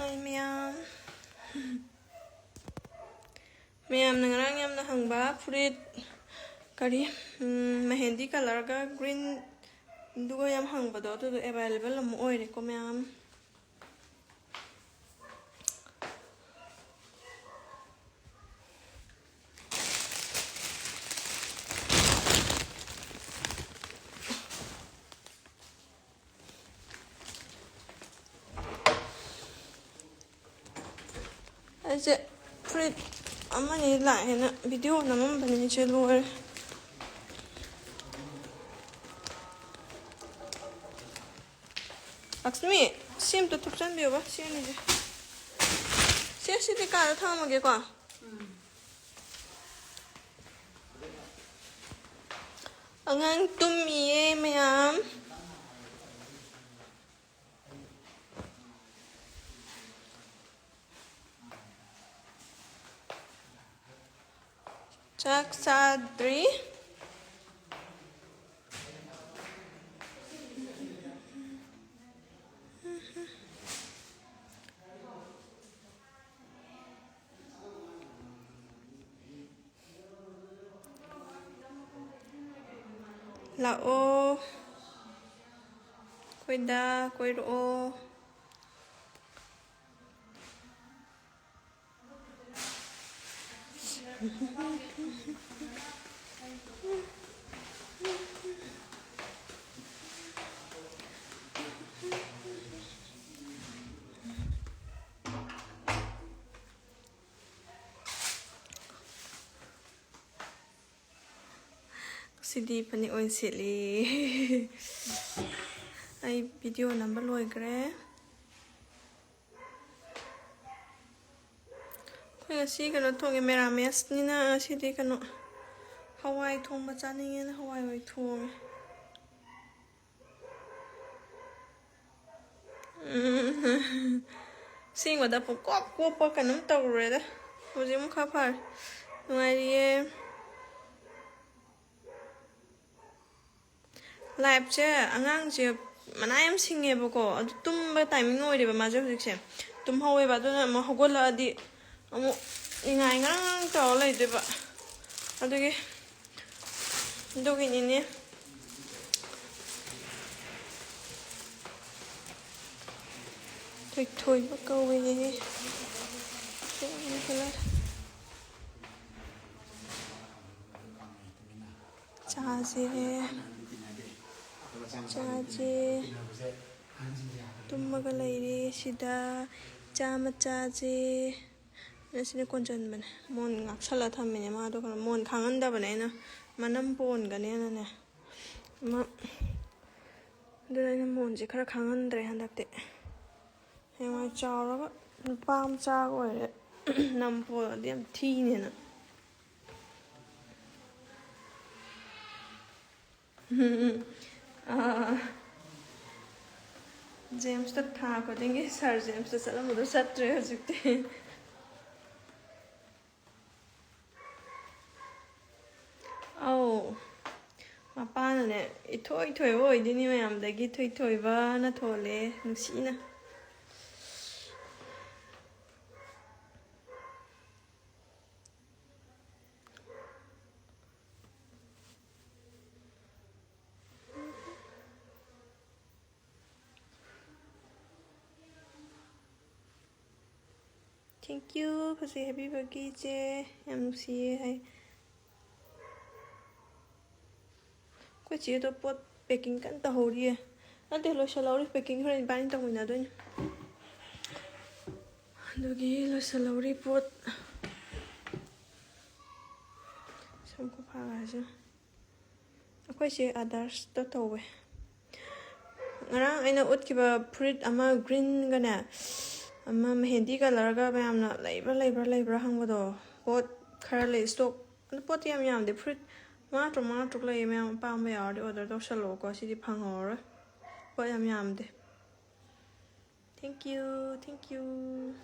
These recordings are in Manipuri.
Hi ma'am. Ma'am nangarang yam na hangba furit kari mehendi color ka green dugo yam hangba do to available mo oire ko ma'am. Aje furit amani la hena video namam bani chelor. Lakshmi, sim to thukchan biyo ba? Siya ni je. Siya siti ka na thama ge kwa. Angang tumiye ma'am. Chak sadri. Lao Koida Koiro CD pani oin sili. Ai video number loi gre. Koi ngasi kano thongi merames ni na CD kano Hawaii thong macha ni na Hawaii thong. Sing wada po kop pa kanam tawre da. Muji mu khapar. Ngai live che angang che manayam singhe bako adu tumba timing oire ba majo hikse tum hawe ba duna ma hogola di amu ingai ngang to lai de ba adugi ni ne thoi ba ko we Chaje tummaga lairi sida chama chaje nasine konjan bane mon ngaksala thamine ma do kana mon khanganda bane na manam pon gane na ne ma dena mon je khara khangandre handakte hema chawra pam cha oire nam po dem thine na James to tha ko denge sir James to sala mudo satre hojukte au mapana ne ithoi oi dini mayam dagi thoi ba na thole nusina Thank you for the happy birthday, che. Em see hai. Có chị tôi pot packing kan ta ho ri. Anh để lo salary packing rồi bán trong mình nào đấy. Dogi lo salary pot. Xong có phá ra chứ. Có chị others to to we. Ngarang aina ut kiba fruit ama green gana. Ama mehendi color ga mayam na labor hang bodo pot khara le stock pot yam de fruit ma truk le mayam pa ma yar de order do shalo ko si di phang hor pot yam de thank you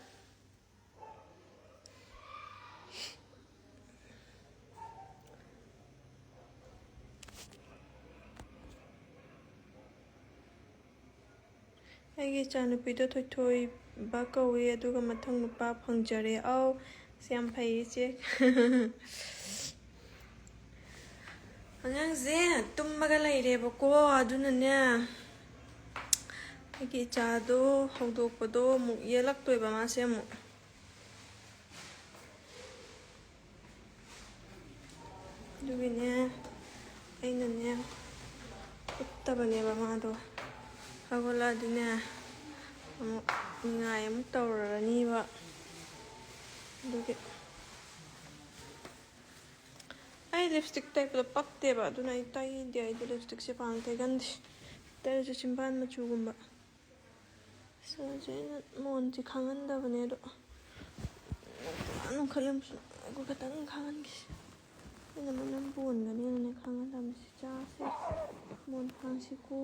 ꯑꯩꯒꯤ ꯏꯆꯥꯅꯨꯄꯤꯗꯣ ꯊꯣꯏꯊꯣꯏꯕ ꯀꯧꯏ ꯑꯗꯨꯒ ꯃꯊꯪ ꯅꯨꯄꯥ ꯐꯪꯖꯔꯦ ꯑꯧ ꯁꯤ ꯌꯥꯝ ꯐꯩ ꯏꯆꯦ ꯑꯉꯥꯡꯁꯦ ꯇꯨꯝꯃꯒ ꯂꯩꯔꯦꯕꯀꯣ ꯑꯗꯨꯅꯅꯦ ꯑꯩꯒꯤ ꯏꯆꯥꯗꯣ ꯍꯧꯗꯣꯛꯄꯗꯣ ꯑꯃꯨꯛ ꯌꯦꯜꯂꯛꯇꯣꯏꯕ ꯃꯥꯁꯦ ꯑꯃꯨꯛ ꯑꯗꯨꯒꯤꯅꯦ ꯑꯩꯅꯅꯦ ꯎꯠꯇꯕꯅꯦꯕ ꯃꯥꯗꯣ ꯍꯧꯒꯠꯂꯛꯑꯗꯤꯅꯦ ꯑꯃꯨꯛ ꯅꯤꯡꯉꯥꯏ ꯑꯃꯨꯛ ꯇꯧꯔꯅꯤꯕ ꯑꯗꯨꯒꯤ ꯑꯩ ꯂꯤꯞꯁꯇꯤꯛ ꯇꯩꯕꯗꯣ ꯄꯛꯇꯦꯕ ꯑꯗꯨꯅ ꯑꯩ ꯇꯩꯗꯦ ꯑꯩꯗꯤ ꯂꯤꯞꯁꯇꯤꯛꯁꯦ ꯄꯥꯝꯅ ꯇꯩꯒꯟꯗꯦ ꯇꯩꯔꯁꯨ ꯆꯤꯝꯕꯥꯟ ꯃꯆꯨꯒꯨꯝꯕ ꯁꯤꯁꯦ ꯑꯩꯅ ꯃꯣꯟꯁꯦ ꯈꯥꯡꯍꯟꯗꯕꯅꯦ ꯑꯗꯣ ꯅꯣꯡꯈꯠꯂꯝꯁꯨ ꯑꯩꯈꯣꯏ ꯈꯛꯇꯪ ꯈꯥꯡꯍꯟꯈꯤꯁꯦ ꯑꯩꯅ ꯃꯅꯝ ꯄꯣꯟꯒꯅꯤꯅꯅꯦ ꯈꯥꯡꯍꯟꯗꯕꯅꯤ ꯆꯥꯁꯦ ꯃꯣꯟ ꯈꯥꯡꯁꯤꯀꯣ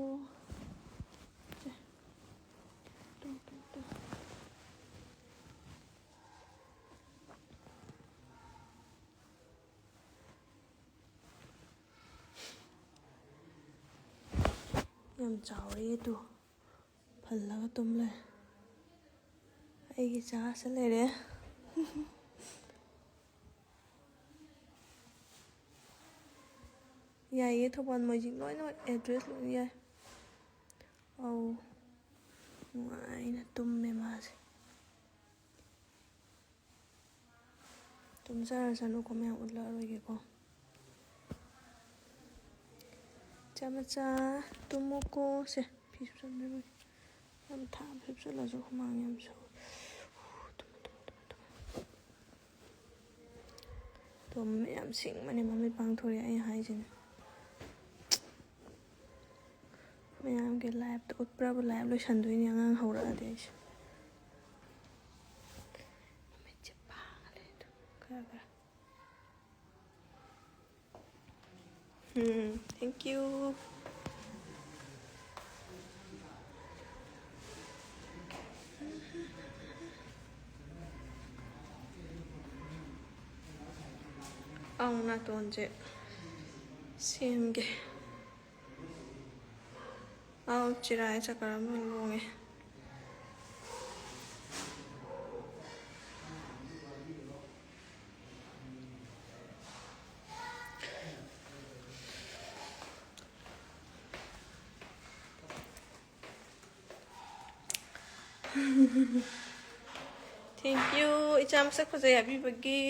ꯌꯥꯝ ꯆꯥꯎꯔꯦ ꯑꯗꯨ ꯐꯜꯂꯒ ꯇꯨꯝ ꯂꯩ ꯑꯩꯒꯤ ꯆꯥꯁꯦ ꯂꯩꯔꯦ ꯌꯥꯏꯌꯦ ꯊꯧꯕꯥꯜ ꯃꯣꯏꯖꯤꯡ ꯂꯣꯏꯅꯃꯛ ꯑꯦꯗ꯭ꯔꯦꯁ ꯂꯣꯏꯅ ꯌꯥꯏ ꯑꯧ ꯅꯨꯡꯉꯥꯏꯅ ꯇꯨꯝꯃꯦ ꯃꯥꯁꯦ ꯇꯨꯝꯖꯔꯁꯅꯨꯀꯣ ꯃꯌꯥꯝ ꯎꯠꯂꯛꯑꯔꯣꯏꯒꯦꯀꯣ ꯏꯆꯥ ꯃꯆꯥ ꯇꯨꯝꯃꯣꯀꯣ ꯁꯦ ꯐꯤ ꯁꯨꯞꯆꯟꯕꯤꯔꯣꯏ ꯌꯥꯝ ꯊꯥꯕ ꯁꯨꯞꯆꯜꯂꯁꯨ ꯍꯨꯃꯥꯡ ꯌꯥꯝ ꯁꯧꯋꯦ ꯇꯨꯝꯃꯦ ꯌꯥꯝ ꯁꯤꯡꯕꯅꯦ ꯃꯃꯤꯠ ꯄꯥꯡꯊꯣꯔꯛꯑꯦ ꯑꯩ ꯍꯥꯏꯁꯤꯅꯦ ꯃꯌꯥꯝꯒꯤ ꯂꯥꯏꯐꯇ ꯎꯠꯄ꯭ꯔꯕꯨ ꯂꯥꯏꯐ ꯂꯣꯏꯁꯟꯗꯣꯏꯅꯤ ꯑꯉꯥꯡ ꯍꯧꯔꯛꯑꯗꯤ ꯑꯩꯁꯦ ꯃꯤꯠꯁꯦ ꯄꯥꯡꯉ ꯂꯩ ꯑꯗꯨ ꯈꯔ ꯊꯦꯡꯛ ꯌꯨ ꯑꯪ ꯅꯥꯇꯣꯟꯁꯦ ꯁꯦꯝꯒꯦ ꯑꯥꯎ ꯆꯤꯔꯥꯏ ꯆꯀꯔ ꯑꯃ ꯂꯣꯡꯉꯦ ꯊꯦꯡꯛ ꯌꯨ ꯏꯆꯥ ꯃꯁꯛ ꯐꯖꯩ ꯍꯥꯏꯕꯤꯕꯒꯤ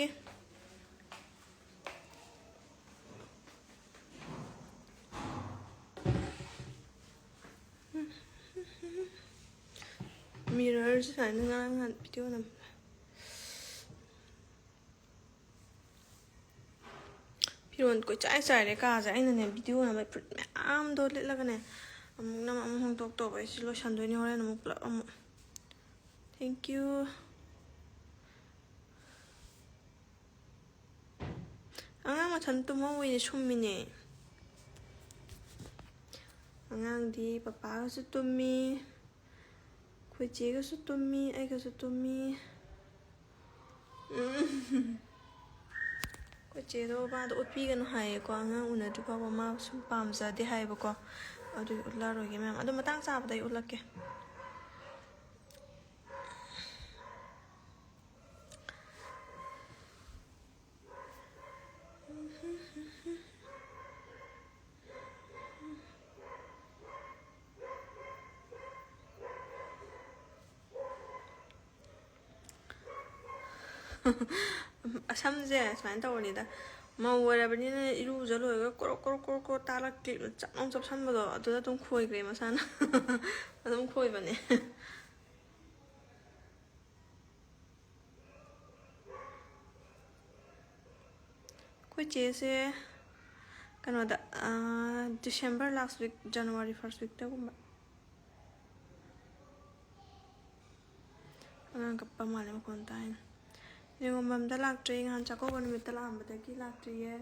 ꯃꯤꯔꯔꯁꯦ ꯁꯨꯃꯥꯏꯅ ꯉꯔꯥꯡ ꯅꯍꯥꯟ ꯚꯤꯗꯤꯑꯣ ꯅꯝ ꯐꯤꯔꯣꯟ ꯀꯣꯏꯆꯥꯏ ꯆꯥꯏꯔꯦ ꯀꯥꯁꯦ ꯑꯩꯅꯅꯦ ꯚꯤꯗꯤꯑꯣ ꯅꯝꯕ ꯐꯨꯔꯤꯠ ꯃꯌꯥꯝꯗꯣ ꯂꯤꯠꯂꯒꯅꯦ ꯑꯃꯨꯛ ꯅꯝ ꯑꯃꯨꯛ ꯍꯣꯡꯗꯣꯛꯇꯧꯕ ꯑꯩꯁꯤ ꯂꯣꯏꯁꯟꯗꯣꯏꯅꯤ ꯍꯣꯔꯦꯟ ꯑꯃꯨꯛ ꯄꯨꯂꯞ ꯑꯃꯨꯛ ꯊꯦꯡꯛ ꯌꯨ ꯑꯉꯥꯡ ꯃꯊꯟ ꯇꯨꯝꯍꯧꯋꯤꯅꯦ ꯁꯨꯝꯃꯤꯅꯦ ꯑꯉꯥꯡꯗꯤ ꯄꯄꯥꯒꯁꯨ ꯇꯨꯝꯃꯤ ꯑꯩꯈꯣꯏ ꯆꯦꯒꯁꯨ ꯇꯨꯝꯃꯤ ꯑꯩꯒꯁꯨ ꯇꯨꯝꯃꯤ ꯑꯩꯈꯣꯏ ꯆꯦꯗꯣ ꯃꯥꯗꯣ ꯎꯠꯄꯤꯒꯅꯨ ꯍꯥꯏꯌꯦꯀꯣ ꯑꯉꯥꯡ ꯎꯅꯗ꯭ꯔꯤ ꯐꯥꯎꯕ ꯃꯥ ꯁꯨꯝ ꯄꯥꯝꯖꯗꯦ ꯍꯥꯏꯌꯦꯕꯀꯣ ꯑꯗꯨꯒꯤ ꯎꯠꯂꯔꯣꯏꯒꯦ ꯃꯌꯥꯝ ꯑꯗꯣ ꯃꯇꯥꯡ ꯆꯥꯕꯗ ꯑꯩ ꯎꯠꯂꯛꯀꯦ ꯁꯝꯁꯦ ꯁꯨꯃꯥꯏꯅ ꯇꯧꯕꯅꯤꯗ ꯃꯧ ꯑꯣꯏꯔꯕꯅꯤꯅ ꯏꯔꯨꯖ ꯂꯣꯏꯔꯒ ꯀꯣꯔꯣꯛ ꯀꯣꯔꯣꯛ ꯀꯣꯔꯣꯛ ꯀꯣꯔꯣꯛ ꯇꯥꯛꯂꯛ ꯀ꯭ꯂꯤꯞꯅ ꯆꯞ ꯂꯥꯎ ꯆꯞꯁꯟꯕꯗꯣ ꯑꯗꯨꯗ ꯑꯗꯨꯝ ꯈꯣꯏꯈ꯭ꯔꯦ ꯃꯁꯥꯅ ꯑꯗꯨꯝ ꯈꯣꯏꯕꯅꯦ ꯑꯩꯈꯣꯏ ꯆꯦꯁꯦ ꯀꯩꯅꯣꯗ ꯗꯤꯁꯦꯝꯕꯔ ꯂꯥꯁ ꯋꯤꯛ ꯖꯅꯋꯥꯔꯤ ꯐꯥꯔꯁ ꯋꯤꯛꯇꯒꯨꯝꯕ ꯑꯉꯥꯡ ꯀꯞꯄ ꯃꯥꯜꯂꯦ ꯃꯈꯣꯟ ꯇꯥꯏꯅ ꯅꯤꯉꯣꯝꯕꯝꯗ ꯂꯥꯛꯇ꯭ꯔꯤ ꯅꯍꯥꯟ ꯆꯥꯛꯀꯧꯕ ꯅꯨꯃꯤꯠꯇ ꯂꯥꯛꯑꯝꯕꯗꯒꯤ ꯂꯥꯛꯇ꯭ꯔꯤꯌꯦ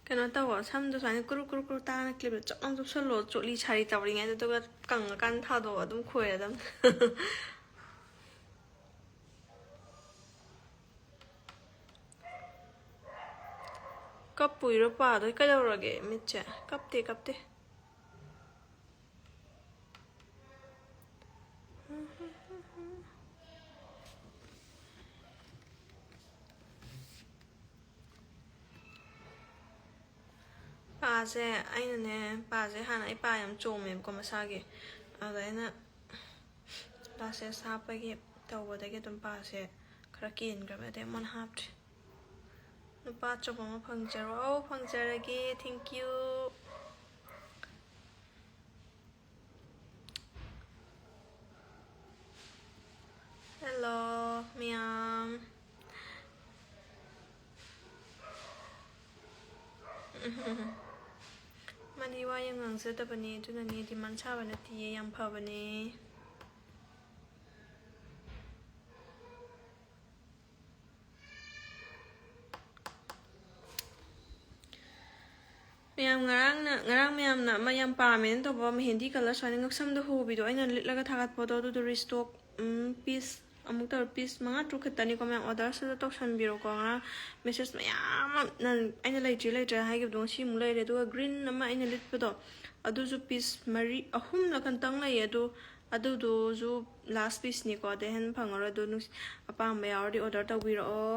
ꯀꯩꯅꯣ ꯇꯧꯋꯣ ꯁꯝꯗꯣ ꯁꯨꯃꯥꯏꯅ ꯀꯨꯔꯨꯛ ꯀꯨꯔꯨꯛ ꯀꯨꯔꯨꯛ ꯇꯥꯅ ꯀ꯭ꯂꯤꯞꯇ ꯆꯞ ꯂꯥꯎ ꯆꯨꯞꯁꯜꯂꯣ ꯆꯣꯠꯂꯤ ꯁꯥꯔꯤ ꯇꯧꯔꯤꯉꯩꯗ ꯑꯗꯨꯒ ꯀꯪꯉꯀꯥꯟꯗ ꯊꯥꯗꯣꯛꯑꯣ ꯑꯗꯨꯝ ꯈꯣꯏꯔꯗꯝꯅꯤ ꯀꯞꯄꯨꯏꯔꯣ ꯄꯥꯗꯣꯏ ꯀꯩꯗꯧꯔꯒꯦ ꯃꯤꯠꯁꯦ ꯀꯞꯇꯦ ꯄꯥꯁꯦ ꯑꯩꯅꯅꯦ ꯄꯥꯁꯦ ꯍꯥꯟꯅ ꯑꯩ ꯄꯥ ꯌꯥꯝ ꯆꯣꯝꯃꯦꯕꯀꯣ ꯃꯁꯥꯒꯤ ꯑꯗ ꯑꯩꯅ ꯒ꯭ꯂꯥꯁꯦꯁ ꯍꯥꯞꯄꯒꯤ ꯇꯧꯕꯗꯒꯤ ꯑꯗꯨꯝ ꯄꯥꯁꯦ ꯈꯔ ꯀꯦꯟꯈ꯭ꯔꯕ ꯑꯗꯩ ꯑꯃꯨꯛ ꯍꯥꯞꯇ꯭ꯔꯤ ꯅꯨꯄꯥ ꯑꯆꯧꯕ ꯑꯃ ꯐꯪꯖꯔꯣ ꯐꯪꯖꯔꯒꯦ ꯊꯦꯡꯀ꯭ꯌꯨ ꯍꯦꯜꯂꯣ ꯃꯌꯥꯝ ꯃꯥꯗꯤ ꯋꯥ ꯌꯥꯝ ꯉꯥꯡꯖꯗꯕꯅꯦ ꯑꯗꯨꯅꯅꯦ ꯗꯤꯃꯥꯟ ꯁꯥꯕ ꯅꯠꯇꯤꯌꯦ ꯌꯥꯝ ꯐꯕꯅꯦ ꯉꯔꯥꯡ ꯃꯌꯥꯝꯅ ꯑꯃ ꯌꯥꯝ ꯄꯥꯝꯃꯦꯅ ꯇꯧꯕ ꯃꯦꯍꯦꯟꯗꯤ ꯀꯂꯔ ꯁꯨꯃꯥꯏꯅ ꯉꯛꯁꯝꯗ ꯍꯨꯕꯤꯗꯣ ꯑꯩꯅ ꯂꯤꯠꯂꯒ ꯊꯥꯒꯠꯄꯗꯣ ꯑꯗꯨꯗꯣ ꯔꯤꯁꯇꯣꯛ ꯄꯤꯁ ꯑꯃꯨꯛ ꯇꯧꯔ ꯄꯤꯁ 5-6 ꯈꯛꯇꯅꯤꯀꯣ ꯃꯌꯥꯝ ꯑꯣꯔꯗꯔꯁꯤꯗ ꯇꯧꯁꯟꯕꯤꯔꯣꯀꯣ ꯉꯔꯥꯡ ꯃꯦꯁꯦꯁ ꯃꯌꯥꯝ ꯑꯃ ꯑꯩꯅ ꯂꯩꯇ꯭ꯔꯦ ꯍꯥꯏꯈꯤꯕꯗꯣ ꯉꯁꯤꯃꯨꯛ ꯂꯩꯔꯦ ꯑꯗꯨꯒ ꯒ꯭ꯔꯤꯟ ꯑꯃ ꯑꯩꯅ ꯂꯤꯠꯄꯗꯣ ꯑꯗꯨꯁꯨ ꯄꯤꯁ 3-4 ꯈꯛꯇꯪ ꯂꯩꯌꯦ ꯑꯗꯨꯗꯨꯁꯨ ꯂꯥꯁ ꯄꯤꯁꯅꯤꯀꯣ ꯑꯗꯩ ꯍꯦꯟꯅ ꯐꯪꯉꯔꯣꯏ ꯑꯗꯨ ꯑꯄꯥꯝꯕ ꯌꯥꯎꯔꯗꯤ ꯑꯣꯔꯗꯔ ꯇꯧꯕꯤꯔꯛꯑꯣ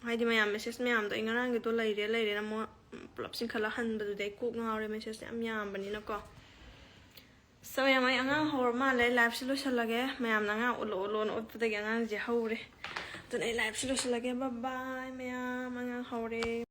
ꯍꯥꯏꯗꯤ ꯃꯌꯥꯝ ꯃꯦꯁꯦꯁ ꯃꯌꯥꯝꯗꯣ ꯑꯩ ꯉꯔꯥꯡꯒꯤꯗꯣ ꯂꯩꯔꯦꯅ ꯑꯃꯨꯛ ꯄꯨꯂꯞ ꯆꯤꯡꯈꯠꯂ ꯍꯟꯕꯗꯨꯗꯤ ꯑꯩ ꯀꯣꯛ ꯉꯥꯎꯔꯦ ꯃꯦꯁꯦꯁ ꯌꯥꯝ ꯌꯥꯝꯕꯅꯤꯅꯀꯣ ꯁꯣ ꯃꯌꯥꯝ ꯑꯩ ꯑꯉꯥꯡ ꯍꯧꯔ ꯃꯥꯜꯂꯦ ꯂꯥꯏꯐꯁꯦ ꯂꯣꯏꯁꯜꯂꯒꯦ ꯃꯌꯥꯝꯅ ꯑꯉꯥꯡ ꯎꯠꯂꯣꯅ ꯎꯠꯄꯗꯒꯤ ꯑꯉꯥꯡꯁꯦ ꯍꯧꯔꯦ ꯑꯗꯨꯅ ꯑꯩ ꯂꯥꯏꯐꯁꯦ ꯂꯣꯏꯁꯜꯂꯒꯦ ꯕꯥꯏ ꯃꯌꯥꯝ ꯑꯉꯥꯡ ꯍꯧꯔꯦ